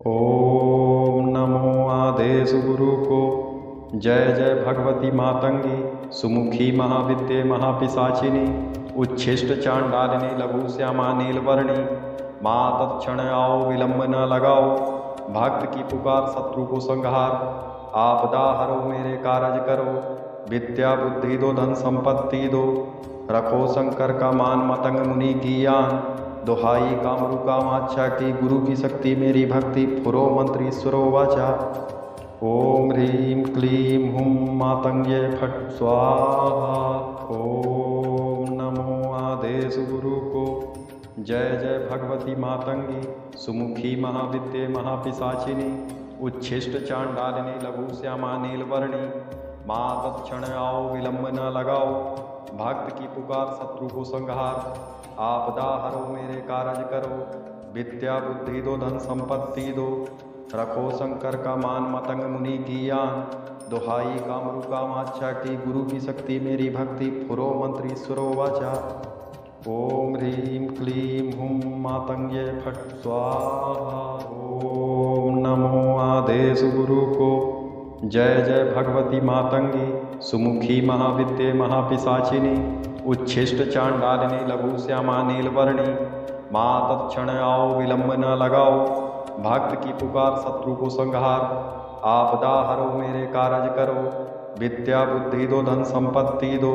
ओम नमो आदेश गुरु को। जय जय भगवती मातंगी सुमुखी महाविद्ये महापिशाचिनी उच्छिष्ट चांडालिनी लघु श्यामा नीलवर्णी। माँ तत्क्षण आओ विलंब न लगाओ, भक्त की पुकार शत्रु को संहार। आपदा हरो मेरे कारज करो, विद्या बुद्धि दो धन संपत्ति दो। रखो शंकर का मान मतंग मुनि की यान। दुहाई कामरु कामाक्षा की, गुरु की शक्ति मेरी भक्ति। पुरो मंत्र ईश्वरो वाचा। ओम ह्रीं क्लीं हुं मातंग्ये फट् स्वाहा। ओम नमो आदेश गुरु को। जय जय भगवती मातंगी सुमुखी महाविद्ये महापिशाचिनी उच्छिष्ट चांडालिनी लघु श्यामा नीलवर्णी। माँ तत्क्षण आओ विलंब न लगाओ, भक्त की पुकार शत्रु को संहार। आपदा हरो मेरे कारज करो, विद्या बुद्धि दो धन संपत्ति दो। रखो शंकर का मान मतंग मुनि की यान। दुहाई कामरु कामाक्षा की, गुरु की शक्ति मेरी भक्ति। पुरो मंत्र ईश्वरो वाचा। ओम ह्रीं क्लीं हुं मातंग्ये फट् स्वाहा। ओम नमो आदेश गुरु को। जय जय भगवती मातंगी सुमुखी महाविद्ये महापिशाचिनी उच्छिष्ट चांडालिनी लघु श्यामा नीलवर्णी। माँ तत्क्षण आओ विलंब न लगाओ, भक्त की पुकार शत्रु को संहार। आपदा हरो मेरे कारज करो, विद्या बुद्धि दो धन संपत्ति दो।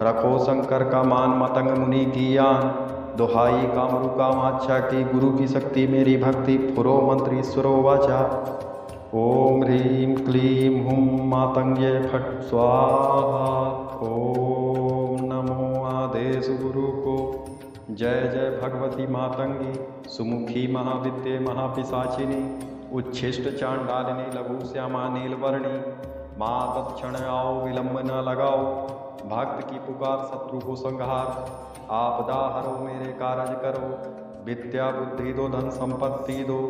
रखो शंकर का मान मतंग मुनि की यान। दुहाई कामरु कामाक्षा की, गुरु की शक्ति मेरी भक्ति। पुरो मंत्र ईश्वरो वाचा। ओम ह्रीं क्लीं हुं मातंग्ये फट् स्वाहा। ओम नमो आदेश गुरु को। जय जय भगवती मातंगी सुमुखी महाविद्ये महापिशाचिनी उच्छिष्ट चांडालिनी लघु श्यामा नीलवर्णी। माँ तत्क्षण आओ विलंब न लगाओ, भक्त की पुकार शत्रु को संहार। आपदा हरो मेरे कारज करो, विद्या बुद्धि दो धन संपत्ति दो।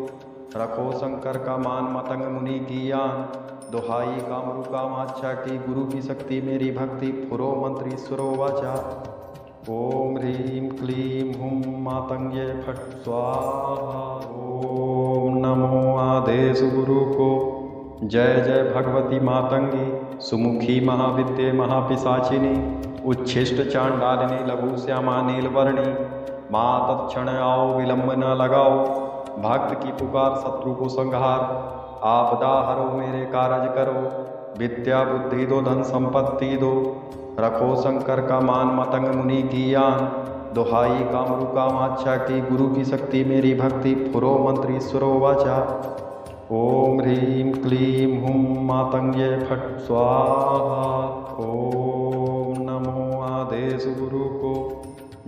रखो शंकर का मान मतंग मुनि की यान। दुहाई कामरु कामाक्षा की, गुरु की शक्ति मेरी भक्ति। पुरो मंत्र ईश्वरो वाचा। ओम ह्रीं क्लीं हुं मातंग्ये फट् स्वाहा। ओम नमो आदेश गुरु को। जय जय भगवती मातंगी सुमुखी महाविद्ये महापिशाचिनी उच्छिष्ट चांडालिनी लघु श्यामा नीलवर्णी। माँ तत्क्षण आओ विलंब न लगाओ, भक्त की पुकार शत्रु को संहार। आपदा हरो मेरे कारज करो, विद्या बुद्धि दो धन संपत्ति दो। रखो शंकर का मान मतंग मुनि की यान। दुहाई कामरु कामाक्षा की, गुरु की शक्ति मेरी भक्ति। पुरो मंत्र ईश्वरो वाचा। ओम ह्रीं क्लीं हुं मातंग्ये फट् स्वाहा। ओम नमो आदेश गुरु को।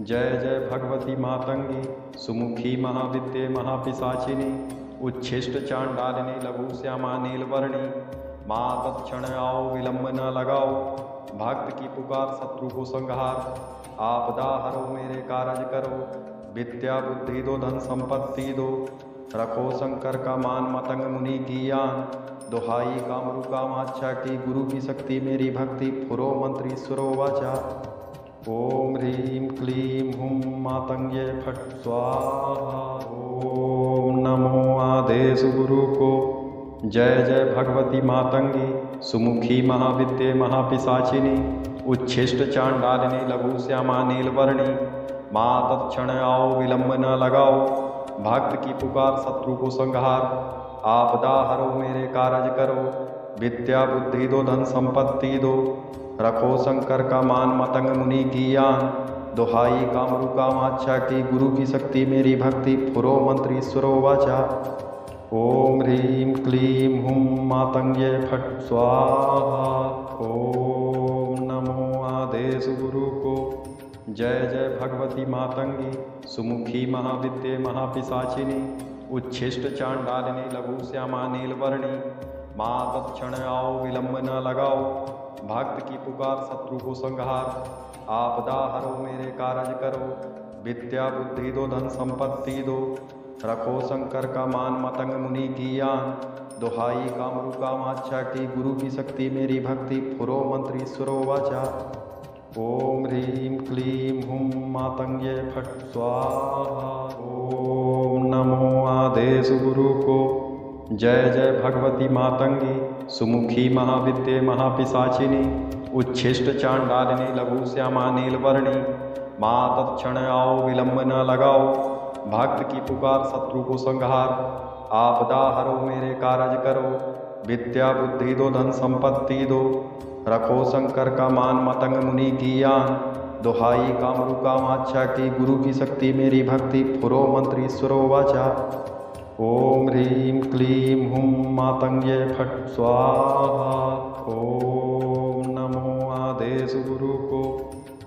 जय जय भगवती मातंगी सुमुखी महाविद्ये महापिशाचिनी उच्छिष्ट चांडालिनी लघु श्यामा नीलवर्णी। माँ तत्क्षण आओ विलंब न लगाओ, भक्त की पुकार शत्रु को संहार। आपदा हरो मेरे कारज करो, विद्या बुद्धि दो धन संपत्ति दो। रखो शंकर का मान मतंग मुनि की यान। दुहाई कामरु कामाक्षा की, गुरु की शक्ति मेरी भक्ति। पुरो मंत्र ईश्वरो वाचा। ओम ह्रीं क्लीं हुं मातंग्ये फट् स्वाहा। ओम नमो आदेश गुरु को। जय जय भगवती मातंगी सुमुखी महाविद्ये महापिशाचिनी उच्छिष्ट चांडालिनी लघु श्यामा नीलवर्णी। माँ तत्क्षण आओ विलंब न लगाओ, भक्त की पुकार शत्रु को संहार। आपदा हरो मेरे कारज करो, विद्या बुद्धि दो धन संपत्ति दो। रखो शंकर का मान मतंग मुनि की यान। दुहाई कामरु कामाक्षा की, गुरु की शक्ति मेरी भक्ति। पुरो मंत्र ईश्वरो वाचा। ओम ह्रीं क्लीं हुं मातंग्ये फट् स्वाहा। ओम नमो आदेश गुरु को। जय जय भगवती मातंगी सुमुखी महाविद्ये महापिशाचिनी उच्छिष्ट चांडालिनी लघु श्यामा नीलवर्णी। माँ तत्क्षण आओ विलंब न लगाओ, भक्त की पुकार शत्रु को संहार। आपदा हरो मेरे कारज करो, विद्या बुद्धि दो धन संपत्ति दो। रखो शंकर का मान मतंग मुनि की यान। दुहाई कामरु कामाक्षा की, गुरु की शक्ति मेरी भक्ति। पुरो मंत्र ईश्वरो वाचा। ओम ह्रीं क्लीं हुं मातंग्ये फट् स्वाहा। ओम नमो आदेश गुरु को। जय जय भगवती मातंगी सुमुखी महाविद्ये महापिशाचिनी उच्छिष्ट चांडालिनी लघु श्यामा नीलवर्णी। माँ तत्क्षण आओ विलंब न लगाओ, भक्त की पुकार शत्रु को संहार। आपदा हरो मेरे कारज करो, विद्या बुद्धि दो धन संपत्ति दो। रखो शंकर का मान मतंग मुनि की यान, दुहाई कामरु कामाक्षा की गुरु की शक्ति मेरी भक्ति। पुरो मंत्र ईश्वरो वाचा, ओम ह्रीं क्लीं हुं मातंग्ये फट् स्वाहा। ओम नमो आदेश गुरु को।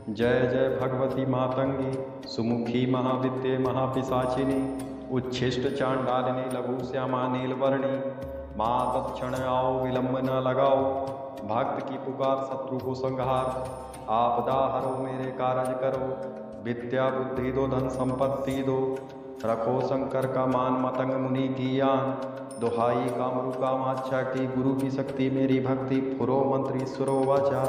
जय जय भगवती मातंगी सुमुखी महाविद्ये महापिशाचिनी उच्छिष्ट चांडालिनी लघु श्यामा नीलवर्णी। माँ तत्क्षण आओ विलंब न लगाओ, भक्त की पुकार शत्रु को संहार। आपदा हरो मेरे कारज करो, विद्या बुद्धि दो धन संपत्ति दो। रखो शंकर का मान मतंग मुनि की यान, दुहाई कामरु कामाक्षा की गुरु की शक्ति मेरी भक्ति। पुरो मंत्र ईश्वरो वाचा,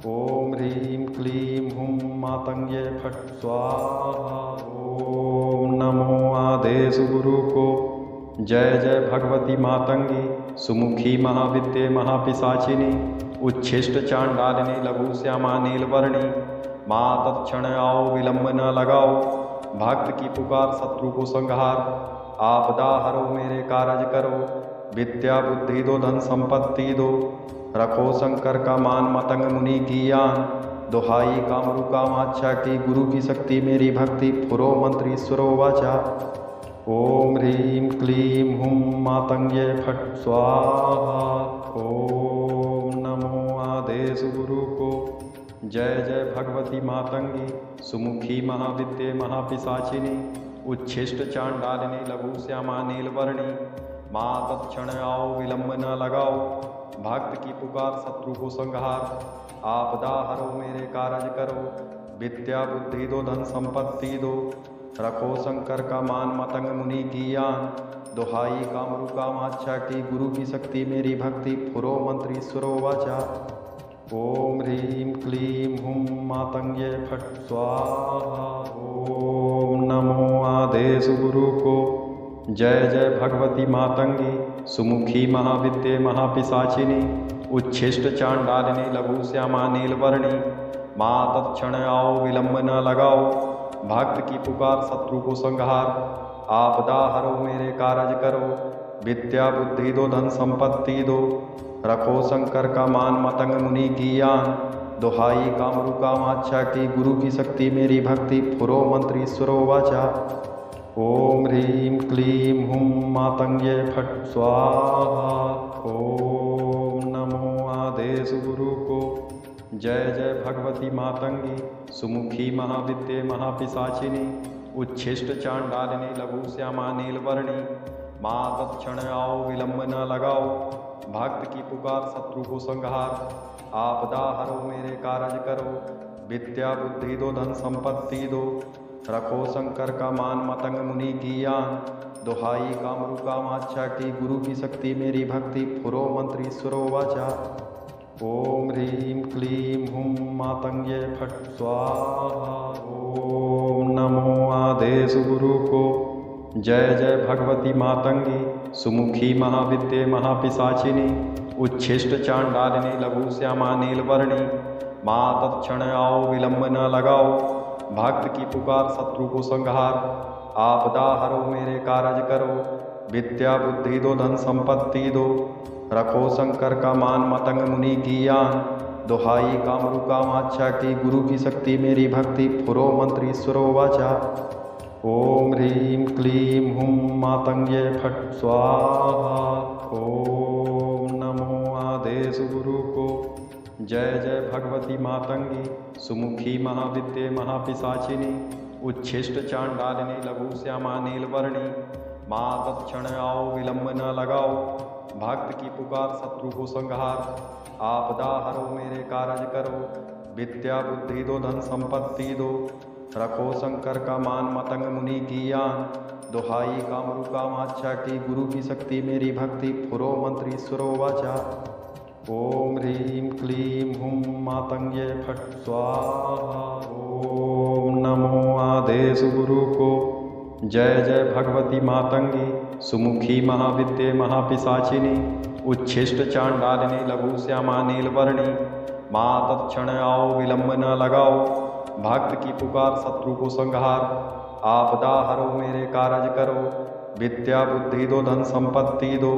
ओम ह्रीं क्लीं हुं मातंग्ये फट् स्वाहा। ओम नमो आदेश गुरु को। जय जय भगवती मातंगी सुमुखी महाविद्ये महापिशाचिनी उच्छिष्ट चांडालिनी लघु श्यामा नीलवर्णी। माँ तत्क्षण आओ विलंब न लगाओ, भक्त की पुकार शत्रु को संहार। आपदा हरो मेरे कारज करो, विद्या बुद्धि दो धन संपत्ति दो। रखो शंकर का मान मतंग मुनि की यान, दुहाई कामरु कामाक्षा की गुरु की शक्ति मेरी भक्ति। पुरो मंत्र ईश्वरो वाचा, ओम ह्रीं क्लीं हुं मातंग्ये फट् स्वाहा। ओम नमो आदेश गुरु को। जय जय भगवती मातंगी सुमुखी महाविद्ये महापिशाचिनी उच्छिष्ट चांडालिनी लघु श्यामा नीलवर्णी। माँ तत्क्षण आओ विलंब न लगाओ, भक्त की पुकार शत्रु को संहार। आपदा हरो मेरे कारज करो, विद्या बुद्धि दो धन संपत्ति दो। रखो शंकर का मान मतंग मुनि की यान, दुहाई कामरु कामाक्षा की गुरु की शक्ति मेरी भक्ति। पुरो मंत्र ईश्वरो वाचा, ओम ह्रीं क्लीं हुं मातंग्ये फट् स्वाहा। ओम नमो आदेश गुरु को। जय जय भगवती मातंगी सुमुखी महाविद्ये महापिशाचिनी उच्छिष्ट चांडालिनी लघु श्यामा नीलवर्णी। माँ तत्क्षण आओ विलंब न लगाओ, भक्त की पुकार शत्रु को संहार। आपदा हरो मेरे कारज करो, विद्या बुद्धि दो धन संपत्ति दो। रखो शंकर का मान मतंग मुनि की यान, दुहाई कामरु कामाक्षा की गुरु की शक्ति मेरी भक्ति। पुरो मंत्र ईश्वरो वाचा, ओम ह्रीं क्लीं हुं मातंग्ये फट् स्वाहा। ओम नमो आदेश गुरु को। जय जय भगवती मातंगी सुमुखी महाविद्ये महापिशाचिनी उच्छिष्ट चांडालिनी लघु श्यामा नीलवर्णी। माँ तत्क्षण आओ विलंब न लगाओ, भक्त की पुकार शत्रु को संहार। आपदा हरो मेरे कारज करो, विद्या बुद्धि दो धन संपत्ति दो। रखो शंकर का मान मतंग मुनि की यान, दुहाई कामरु कामाक्षा की गुरु की शक्ति मेरी भक्ति। पुरो मंत्र ईश्वरो वाचा, ओम ह्रीं क्लीं हुं मातंग्ये फट् स्वाहा। ओम नमो आदेश गुरु को। जय जय भगवती मातंगी सुमुखी महाविद्ये महापिशाचिनी उच्छिष्ट चांडालिनी लघु श्यामा नीलवर्णी। माँ तत्क्षण आओ विलंब न लगाओ, भक्त की पुकार शत्रु को संहार। आपदा हरो मेरे कारज करो, विद्या बुद्धि दो धन संपत्ति दो। रखो शंकर का मान मतंग मुनि की यान, दुहाई कामरु कामाक्षा की गुरु की शक्ति मेरी भक्ति। पुरो मंत्र ईश्वरो वाचा, ओम ह्रीं क्लीं हुं मातंग्ये फट् स्वाहा। ओम नमो आदेश गुरु को। जय जय भगवती मातंगी सुमुखी महाविद्ये महापिशाचिनी उच्छिष्ट चांडालिनी लघु श्यामा नीलवर्णी। माँ तत्क्षण आओ विलंब न लगाओ, भक्त की पुकार शत्रु को संहार। आपदा हरो मेरे कारज करो, विद्या बुद्धि दो धन संपत्ति दो। रखो शंकर का मान मतंग मुनि की यान, दुहाई कामरु कामाक्षा की गुरु की शक्ति मेरी भक्ति। पुरो मंत्र ईश्वरो वाचा, ओम ह्रीं क्लीं हुं मातंग्ये फट् स्वाहा। ओम नमो आदेश गुरु को। जय जय भगवती मातंगी सुमुखी महाविद्ये महापिशाचिनी उच्छिष्ट चांडालिनी लघु श्यामा नीलवर्णी। माँ तत्क्षण आओ विलंब न लगाओ, भक्त की पुकार शत्रु को संहार। आपदा हरो मेरे कारज करो, विद्या बुद्धि दो धन संपत्ति दो।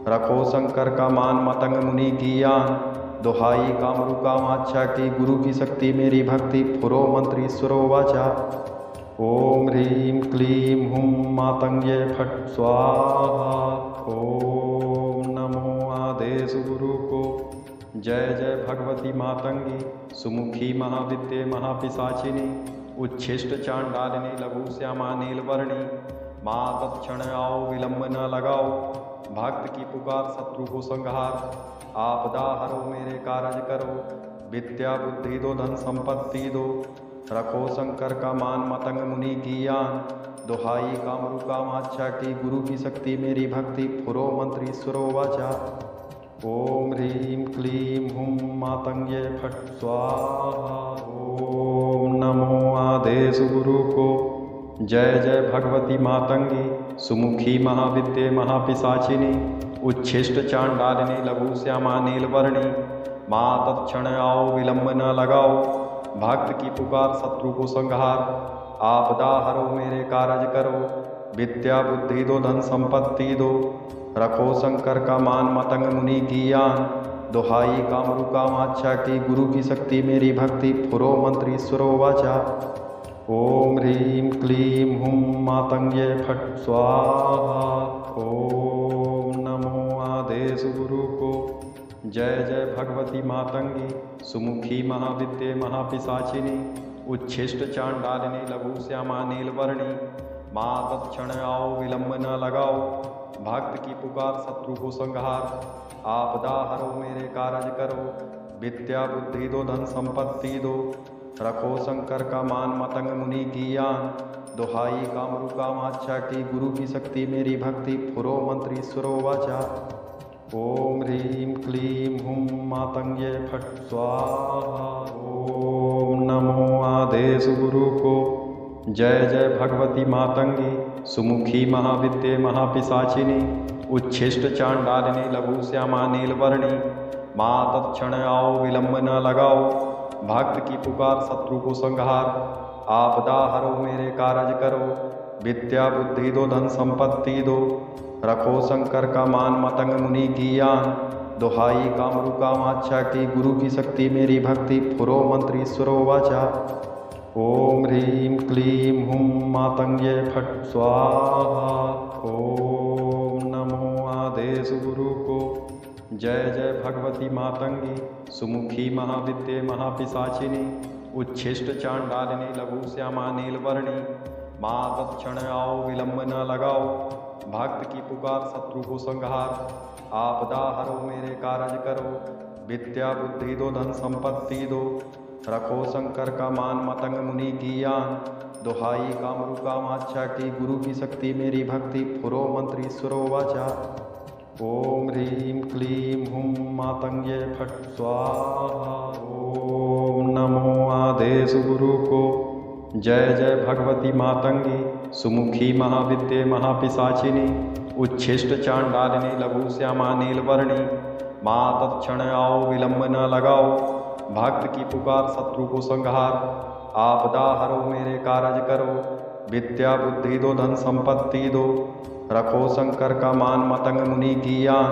रखो शंकर का मान मतंग मुनि की यान, दुहाई कामरु कामाक्षा की गुरु की शक्ति मेरी भक्ति। पुरो मंत्र ईश्वरो वाचा, ओम ह्रीं क्लीं हुं मातंग्ये फट् स्वाहा। ओम नमो आदेश गुरु को। जय जय भगवती मातंगी सुमुखी महाविद्ये महापिशाचिनी उच्छिष्ट चांडालिनी लघु श्यामा नीलवर्णी। माँ तत्क्षण आओ विलंब न लगाओ, भक्त की पुकार शत्रु को संहार। आपदा हरो मेरे कारज करो, विद्या बुद्धि दो धन संपत्ति दो। रखो शंकर का मान मतंग मुनि की यान, दुहाई कामरु कामाक्षा की गुरु की शक्ति मेरी भक्ति। पुरो मंत्र ईश्वरो वाचा, ओम ह्रीं क्लीं हुं मातंग्ये फट् स्वाहा। ओम नमो आदेश गुरु को। जय जय भगवती मातंगी सुमुखी महाविद्ये महापिशाचिनी उच्छिष्ट चांडालिनी लघु श्यामा नीलवर्णी। माँ तत्क्षण आओ विलंब न लगाओ, भक्त की पुकार शत्रु को संहार। आपदा हरो मेरे कारज करो, विद्या बुद्धि दो धन संपत्ति दो। रखो शंकर का मान मतंग मुनि की यान, दुहाई कामरु कामाक्षा की गुरु की शक्ति मेरी भक्ति। पुरो मंत्र ईश्वरो वाचा, ओम ह्रीं क्लीं हुं मातंग्ये फट् स्वाहा। ओम नमो आदेश गुरु को। जय जय भगवती मातंगी सुमुखी महाविद्ये महापिशाचिनी उच्छिष्ट चांडालिनी लघु श्यामा नीलवर्णी। माँ तत्क्षण आओ विलंब न लगाओ, भक्त की पुकार शत्रु को संहार। आपदा हरो मेरे कारज करो, विद्या बुद्धि दो धन संपत्ति दो। रखो शंकर का मान मतंग मुनि की यान, दुहाई कामरु कामाक्षा की गुरु की शक्ति मेरी भक्ति। पुरो मंत्र ईश्वरो वाचा, ओम ह्रीं क्लीं हुं मातंग्ये फट् स्वाहा। ओम नमो आदेश गुरु को। जय जय भगवती मातंगी सुमुखी महाविद्ये महापिशाचिनी उच्छिष्ट चांडालिनी लघु श्यामा नीलवर्णी। माँ तत्क्षण आओ विलंब न लगाओ, भक्त की पुकार शत्रु को संहार। आपदा हरो मेरे कारज करो, विद्या बुद्धि दो धन संपत्ति दो। रखो शंकर का मान मतंग मुनि की यान, दुहाई कामरु कामाक्षा की गुरु की शक्ति मेरी भक्ति। पुरो मंत्र ईश्वरो वाचा, ओम ह्रीं क्लीं हुं मातंग्ये फट् स्वाहा। ओम नमो आदेश गुरु को। जय जय भगवती मातंगी सुमुखी महाविद्ये महापिशाचिनी उच्छिष्ट चांडालिनी लघु श्यामा नीलवर्णी। माँ तत्क्षण आओ विलंब न लगाओ, भक्त की पुकार शत्रु को संहार। आपदा हरो मेरे कारज करो, विद्या बुद्धि दो धन संपत्ति दो। रखो शंकर का मान मतंग मुनि की यान, दुहाई कामरु कामाक्षा की गुरु की शक्ति मेरी भक्ति। पुरो मंत्र ईश्वरो वाचा, ओम ह्रीं क्लीं हुं मातंग्ये फट् स्वाहा। ओम नमो आदेश गुरु को। जय जय भगवती मातंगी सुमुखी महाविद्ये महापिशाचिनी उच्छिष्ट चांडालिनी लघु श्यामा नीलवर्णी। माँ तत्क्षण आओ विलंब न लगाओ, भक्त की पुकार शत्रु को संहार। आपदा हरो मेरे कारज करो, विद्या बुद्धि दो धन संपत्ति दो। रखो शंकर का मान मतंग मुनि की यान,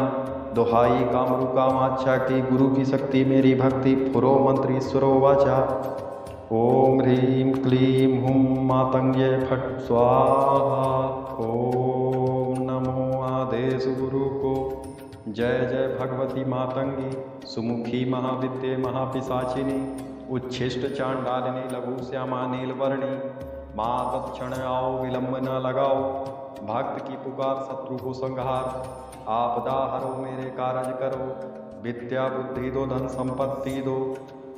दुहाई कामरु कामाक्षा की गुरु की शक्ति मेरी भक्ति। पुरो मंत्र ईश्वरो वाचा, ओम ह्रीं क्लीं हुं मातंग्ये फट् स्वाहा। ओम नमो आदेश गुरु को। जय जय भगवती मातंगी सुमुखी महाविद्ये महापिशाचिनी उच्छिष्ट चांडालिनी लघु श्यामा नीलवर्णी। माँ तत्क्षण आओ विलंब न लगाओ, भक्त की पुकार शत्रु को संहार। आपदा हरो मेरे कारज करो, विद्या बुद्धि दो धन संपत्ति दो।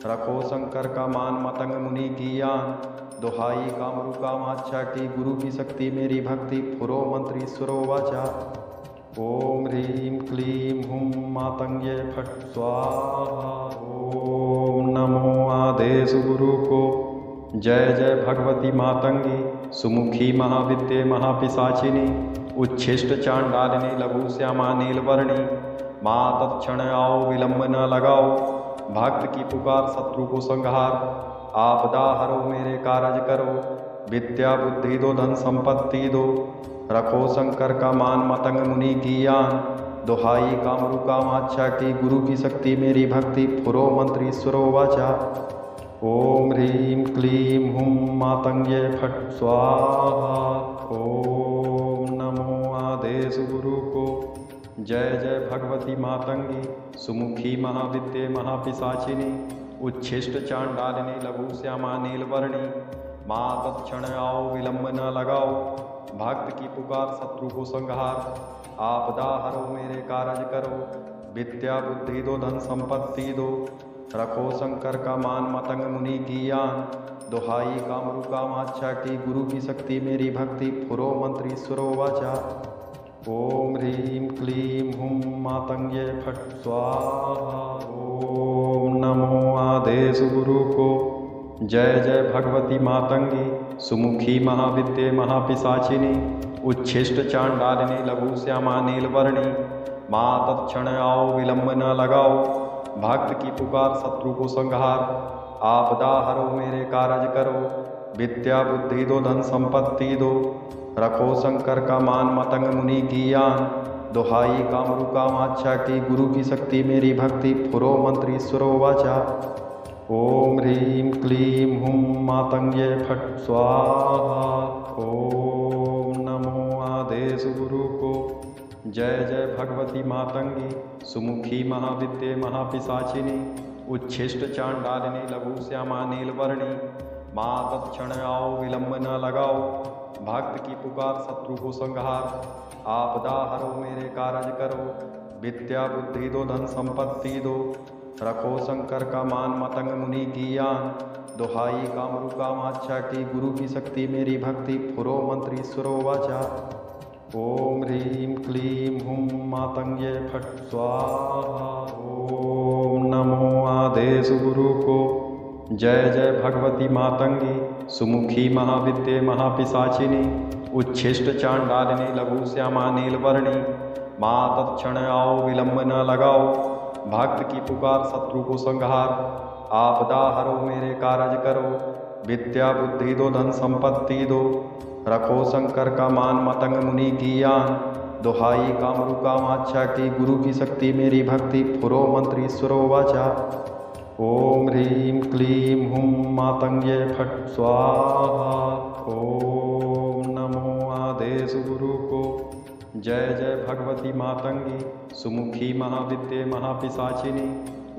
रखो शंकर का मान मतंग मुनि की यान, दुहाई कामरु कामाक्षा की गुरु की शक्ति मेरी भक्ति। पुरो मंत्र ईश्वरो वाचा, ओम ह्रीं क्लीं हुं मातंग्ये फट् स्वाहा। ओम नमो आदेश गुरु को। जय जय भगवती मातंगी सुमुखी महाविद्ये महापिशाचिनी उच्छिष्ट चांडालिनी लघु श्यामा नीलवर्णी। माँ तत्क्षण आओ विलंब न लगाओ, भक्त की पुकार शत्रु को संहार। आपदा हरो मेरे कारज करो, विद्या बुद्धि दो धन संपत्ति दो। रखो शंकर का मान मतंग मुनि की यान, दुहाई कामरु कामाक्षा की गुरु की शक्ति मेरी भक्ति। फुरो मंत्र ईश्वरो वाचा, ओम ह्रीं क्लीं हुं मातंगे फट स्वाहा। ओम नमो आदेश गुरु को। जय जय भगवती मातंगी सुमुखी महाविद्ये महापिशाचिनी उच्छिष्ट चांडालिनी लघु श्यामा नीलवर्णी। माँ तत्क्षण आओ विलंब न लगाओ, भक्त की पुकार शत्रु को संहार। आपदा हरो मेरे कारज करो, विद्या बुद्धि दो धन संपत्ति दो। रखो शंकर का मान मतंग मुनि की यान, दुहाई कामरु कामाक्षा की गुरु की शक्ति मेरी भक्ति। फुरो मंत्र ईश्वरो वाचा, ओम ह्रीं क्लीं हुं मातंगे फट स्वाहा। ओम नमो आदेश गुरु को। जय जय भगवती मातंगी सुमुखी महाविद्ये महापिशाचिनी उच्छिष्ट चांडालिनी लघु श्यामा नीलवर्णी। माँ तत्क्षण आओ विलंब न लगाओ, भक्त की पुकार शत्रु को संहार। आपदा हरो मेरे कारज करो, विद्या बुद्धि दो धन संपत्ति दो। रखो शंकर का मान मतंग मुनि की यान, दुहाई कामरु कामाक्षा की गुरु की शक्ति मेरी भक्ति। फुरो मंत्र ईश्वरो वाचा, ओम ह्रीं क्लीं हुं मातंगे फट स्वाहा। ओम नमो आदेश गुरु को। जय जय भगवती मातंगी सुमुखी महाविद्ये महापिशाचिनी उच्छिष्ट चांडालिनी लघु श्यामा नीलवर्णी। माँ तत्क्षण आओ विलंब न लगाओ, भक्त की पुकार शत्रु को संहार। आपदा हरो मेरे कारज करो, विद्या बुद्धि दो धन संपत्ति दो। रखो शंकर का मान मतंग मुनि की यान, दुहाई कामरु कामाक्षा की गुरु की शक्ति मेरी भक्ति। फुरो मंत्र ईश्वरो वाचा, ओम ह्रीं क्लीं हुं मातंगे फट स्वाहा। ओम नमो आदेश गुरु को। जय जय भगवती मातंगी सुमुखी महाविद्ये महापिशाचिनी उच्छिष्ट चांडालिनी लघु श्यामा नीलवर्णी। माँ तत्क्षण आओ विलंब न लगाओ, भक्त की पुकार शत्रु को संहार। आपदा हरो मेरे कारज करो, विद्या बुद्धि दो धन संपत्ति दो। रखो शंकर का मान मतंग मुनि की यान, दुहाई कामरु कामाक्षा की गुरु की शक्ति मेरी भक्ति। फुरो मंत्र ईश्वरो वाचा, ओम ह्रीं क्लीं हुं मातंगे फट स्वाहा। ओम नमो आदेश गुरु को। जय जय भगवती मातंगी सुमुखी महाविद्ये महापिशाचिनी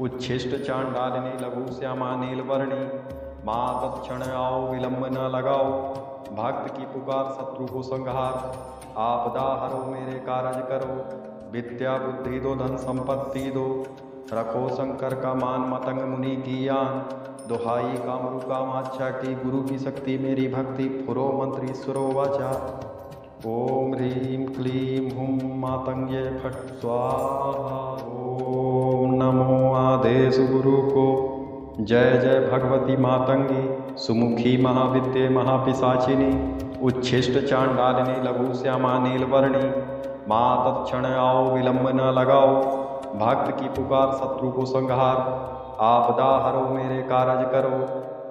उच्छिष्ट चांडालिनी लघु श्यामा नीलवर्णी। माँ तत्क्षण आओ विलंब न लगाओ, भक्त की पुकार शत्रु को संहार। आपदा हरो मेरे कारज करो, विद्या बुद्धि दो धन संपत्ति दो। रखो शंकर का मान मतंग मुनि की यान, दुहाई कामरु कामाक्षा की गुरु की शक्ति मेरी भक्ति। फुरो मंत्र ईश्वरो वाचा, ओम ह्रीं क्लीं हुं मातंगे फट स्वाहा। ओम नमो आदेश गुरु को। जय जय भगवती मातंगी सुमुखी महाविद्ये महापिशाचिनी उच्छिष्ट चांडालिनी लघु श्यामा नीलवर्णी। माँ तत्क्षण आओ विलंब न लगाओ, भक्त की पुकार शत्रु को संहार। आपदा हरो मेरे कारज करो,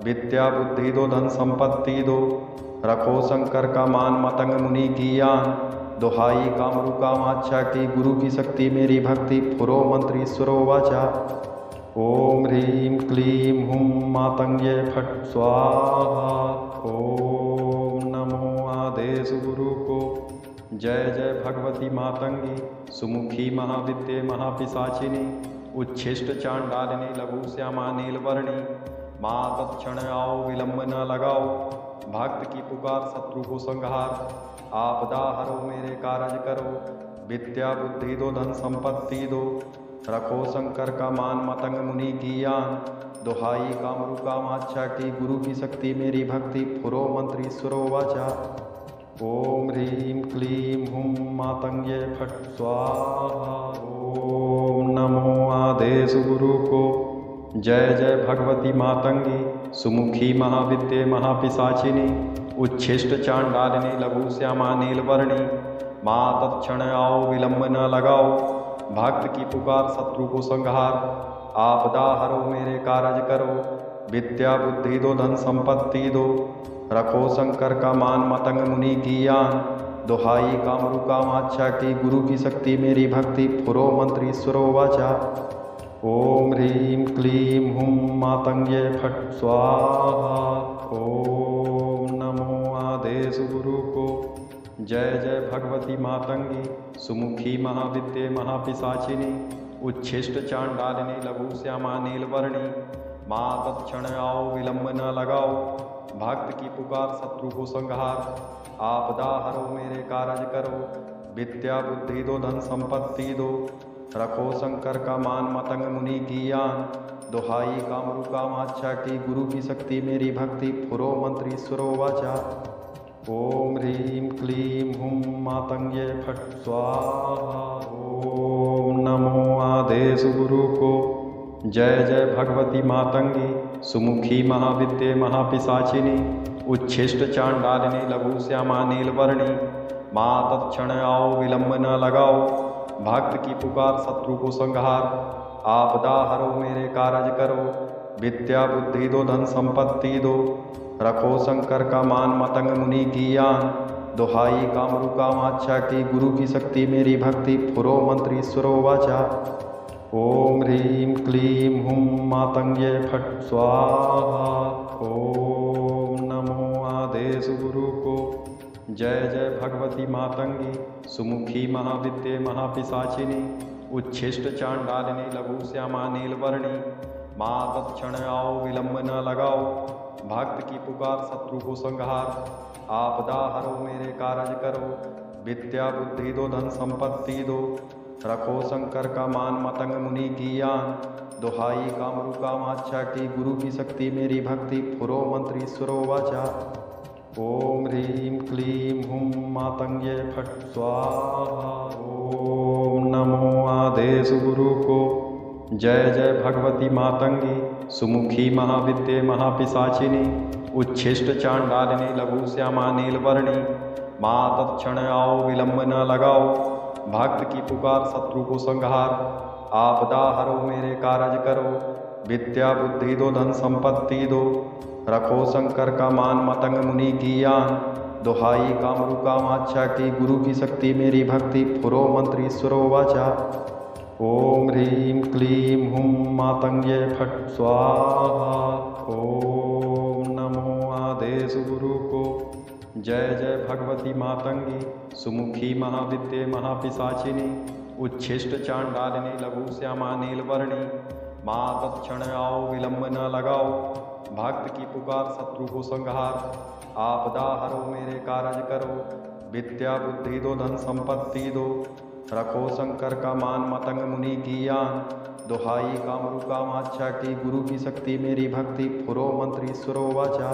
विद्या बुद्धि दो धन संपत्ति दो। रखो शंकर का मान मतंग मुनि की यान, दुहाई कामरु कामाक्षा की गुरु की शक्ति मेरी भक्ति। फुरो मंत्र ईश्वरो वाचा, ओम ह्रीं क्लीं हुं मातंगे फट स्वाहा। ओम नमो आदेश गुरु को। जय जय भगवती मातंगी सुमुखी महाविद्ये महापिशाचिनी उच्छिष्ट चांडालिनी लघु श्यामा नीलवर्णी। माँ तत्क्षण आओ विलंब न लगाओ, भक्त की पुकार शत्रु को संहार। आपदा हरो मेरे कारज करो, विद्या बुद्धि दो धन संपत्ति दो। रखो शंकर का मान मतंग मुनि की यान, दुहाई कामरु कामाक्षा की गुरु की शक्ति मेरी भक्ति। फुरो मंत्र ईश्वरो वाचा, ओम ह्रीं क्लीं हुं मातंगे फट स्वाहा। ओम नमो आदेश गुरु को। जय जय भगवती मातंगी सुमुखी महाविद्ये महापिशाचिनी उच्छिष्ट चांडालिनी लघु श्यामा नीलवर्णी। माँ तत्क्षण आओ विलंब न लगाओ, भक्त की पुकार शत्रु को संहार। आपदा हरो मेरे कारज करो, विद्या बुद्धि दो धन संपत्ति दो। रखो शंकर का मान मतंग मुनि की यान, दुहाई कामरु कामाक्षा की गुरु की शक्ति मेरी भक्ति। पुरो मंत्र ईश्वरो वाचा, ओम ह्रीं क्लीं हुं मातंगे फट स्वाहा। ओम नमो आदेश गुरु को। जय जय भगवती मातंगी सुमुखी महाविद्ये महापिशाचिनी उच्छिष्ट चांडालिनी लघु श्यामा नीलवर्णी। माँ तत्क्षण आओ विलंब न लगाओ, भक्त की पुकार शत्रु को संहार। आपदा हरो मेरे कारज करो, विद्या बुद्धि दो धन संपत्ति दो। रखो शंकर का मान मतंग मुनि की यान, दुहाई कामरु कामाक्षा की गुरु की शक्ति मेरी भक्ति। पुरो मंत्र ईश्वरो वाचा, ओम ह्रीं क्लीं हुं मातंगे फट स्वाहा। ओम नमो आदेश गुरु को। जय जय भगवती मातंगी सुमुखी महाविद्ये महापिशाचिनी उच्छिष्ट चांडालिनी लघु श्यामा नीलवर्णी। माँ तत्क्षण आओ विलंब न लगाओ, भक्त की पुकार शत्रु को संहार। आपदा हरो मेरे कारज करो, विद्या बुद्धि दो धन संपत्ति दो। रखो शंकर का मान मतंग मुनि की यान, दुहाई कामरु कामाक्षा की गुरु की शक्ति मेरी भक्ति। पुरो मंत्र ईश्वरो वाचा, ओम ह्रीं क्लीं हुं मातंगे फट स्वाहा। ओम नमो आदेश गुरु को। जय जय भगवती मातंगी सुमुखी महाविद्ये महापिशाचिनी उच्छिष्ट चांडालिनी लघु श्यामा नीलवर्णी। माँ तत्क्षण आओ विलंब न लगाओ, भक्त की पुकार शत्रु को संहार। आपदा हरो मेरे कारज करो, विद्या बुद्धि दो धन संपत्ति दो। रखो शंकर का मान मतंग मुनि की यान, दुहाई कामरु कामाक्षा की गुरु की शक्ति मेरी भक्ति। पुरो मंत्र ईश्वरो वाचा, ओम ह्रीं क्लीं हुं मातंगे फट स्वाहा। ओम नमो आदेश गुरु को। जय जय भगवती मातंगी सुमुखी महाविद्ये महापिशाचिनी उच्छिष्ट चांडालिनी लघु श्यामा नीलवर्णी। माँ तत्क्षण आओ विलंब न लगाओ, भक्त की पुकार शत्रु को संहार। आपदा हरो मेरे कारज करो, विद्या बुद्धि दो धन संपत्ति दो। रखो शंकर का मान मतंग मुनि की यान, दुहाई कामरु कामाक्षा की गुरु की शक्ति मेरी भक्ति। पुरो मंत्र ईश्वरो वाचा, ओम ह्रीं क्लीं हुं मातंगे फट स्वाहा। ओम नमो आदेश गुरु को। जय जय भगवती मातंगी सुमुखी महाविद्ये महापिशाचिनी उच्छिष्ट चांडालिनी लघु श्यामा नीलवर्णी। माँ तत्क्षण आओ विलंब न लगाओ, भक्त की पुकार शत्रु को संहार। आपदा हरो मेरे कारज करो, विद्या बुद्धि दो धन संपत्ति दो। रखो शंकर का मान मतंग मुनि की यान, दुहाई कामरु कामाक्षा की गुरु की शक्ति मेरी भक्ति। पुरो मंत्र ईश्वरो वाचा,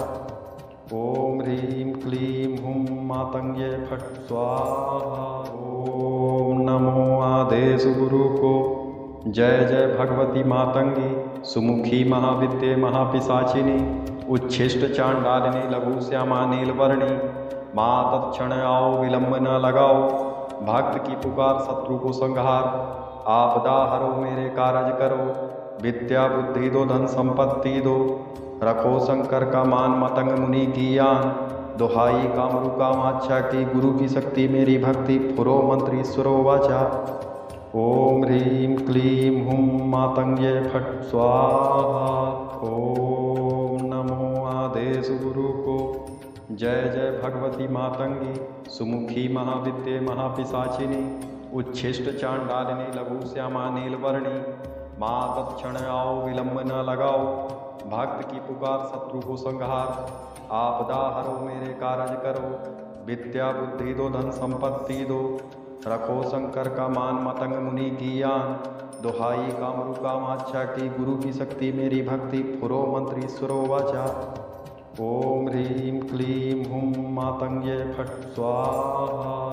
ओम ह्रीं क्लीं हुं मातंगे फट स्वाहा। ओम नमो आदेश गुरु को। जय जय भगवती मातंगी सुमुखी महाविद्ये महापिशाचिनी उच्छिष्ट चांडालिनी लघु श्यामा नीलवर्णी। माँ तत्क्षण आओ विलंब न लगाओ, भक्त की पुकार शत्रु को संहार। आपदा हरो मेरे कारज करो, विद्या बुद्धि दो धन संपत्ति दो। रखो शंकर का मान मतंग मुनि की यान, दुहाई कामरु कामाक्षा की गुरु की शक्ति मेरी भक्ति। पुरो मंत्र ईश्वरो वाचा, ओम ह्रीं क्लीं हुं मातंगे फट स्वाहा। ओम नमो आदेश गुरु को। जय जय भगवती मातंगी सुमुखी महाविद्ये महापिशाचिनी उच्छिष्ट चांडालिनी लघु श्यामा नीलवर्णी। माँ तत्क्षण आओ विलंब न लगाओ, भक्त की पुकार शत्रु को संहार। आपदा हरो मेरे कारज करो, विद्या बुद्धि दो धन संपत्ति दो। रखो शंकर का मान मतंग मुनि की यान, दुहाई कामरु कामाक्षा की गुरु की शक्ति मेरी भक्ति। पुरो मंत्र ईश्वरो वाचा, ओम ह्रीं क्लीं हुं मातंगे फट स्वाहा।